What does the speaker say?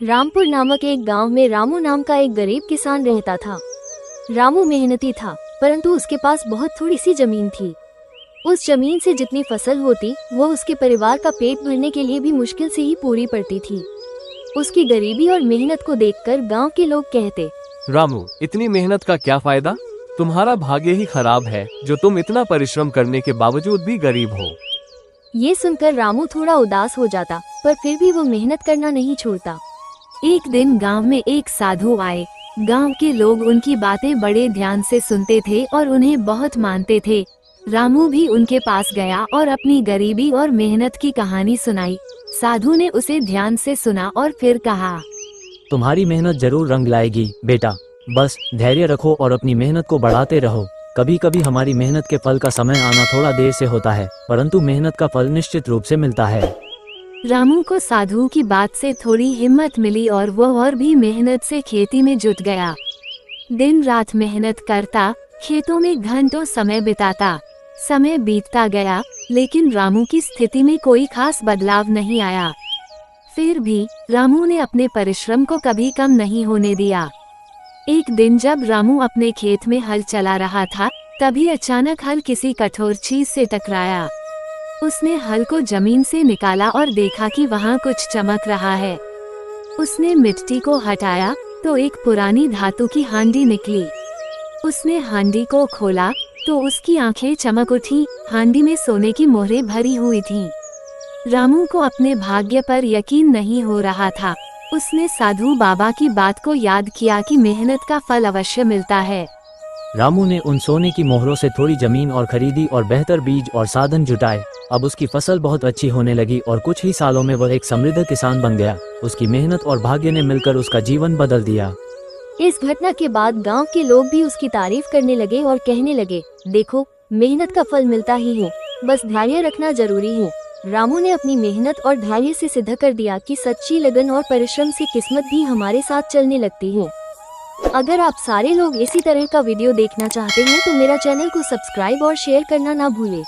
रामपुर नामक एक गांव में रामू नाम का एक गरीब किसान रहता था। रामू मेहनती था, परंतु उसके पास बहुत थोड़ी सी जमीन थी। उस जमीन से जितनी फसल होती वो उसके परिवार का पेट भरने के लिए भी मुश्किल से ही पूरी पड़ती थी। उसकी गरीबी और मेहनत को देखकर गांव के लोग कहते, रामू, इतनी मेहनत का क्या फायदा? तुम्हारा भाग्य ही खराब है जो तुम इतना परिश्रम करने के बावजूद भी गरीब हो। ये सुनकर रामू थोड़ा उदास हो जाता, पर फिर भी वो मेहनत करना नहीं छोड़ता। एक दिन गांव में एक साधु आए। गांव के लोग उनकी बातें बड़े ध्यान से सुनते थे और उन्हें बहुत मानते थे। रामू भी उनके पास गया और अपनी गरीबी और मेहनत की कहानी सुनाई। साधु ने उसे ध्यान से सुना और फिर कहा, तुम्हारी मेहनत जरूर रंग लाएगी बेटा, बस धैर्य रखो और अपनी मेहनत को बढ़ाते रहो। कभी कभी हमारी मेहनत के फल का समय आना थोड़ा देर से होता है, परंतु मेहनत का फल निश्चित रूप से मिलता है। रामू को साधु की बात से थोड़ी हिम्मत मिली और वो और भी मेहनत से खेती में जुट गया। दिन रात मेहनत करता, खेतों में घंटों समय बिताता। समय बीतता गया, लेकिन रामू की स्थिति में कोई खास बदलाव नहीं आया। फिर भी रामू ने अपने परिश्रम को कभी कम नहीं होने दिया। एक दिन जब रामू अपने खेत में हल चला रहा था, तभी अचानक हल किसी कठोर चीज से टकराया। उसने हल को जमीन से निकाला और देखा कि वहाँ कुछ चमक रहा है। उसने मिट्टी को हटाया तो एक पुरानी धातु की हांडी निकली। उसने हांडी को खोला तो उसकी आंखें चमक उठी। हांडी में सोने की मोहरें भरी हुई थीं। रामू को अपने भाग्य पर यकीन नहीं हो रहा था। उसने साधु बाबा की बात को याद किया कि मेहनत का फल अवश्य मिलता है। रामू ने उन सोने की मोहरों से थोड़ी जमीन और खरीदी और बेहतर बीज और साधन जुटाए। अब उसकी फसल बहुत अच्छी होने लगी और कुछ ही सालों में वह एक समृद्ध किसान बन गया। उसकी मेहनत और भाग्य ने मिलकर उसका जीवन बदल दिया। इस घटना के बाद गांव के लोग भी उसकी तारीफ करने लगे और कहने लगे, देखो, मेहनत का फल मिलता ही है, बस धैर्य रखना जरूरी है। रामू ने अपनी मेहनत और धैर्य से सिद्ध कर दिया कि सच्ची लगन और परिश्रम से किस्मत भी हमारे साथ चलने लगती है। अगर आप सारे लोग इसी तरह का वीडियो देखना चाहते हैं तो मेरा चैनल को सब्सक्राइब और शेयर करना ना भूलें।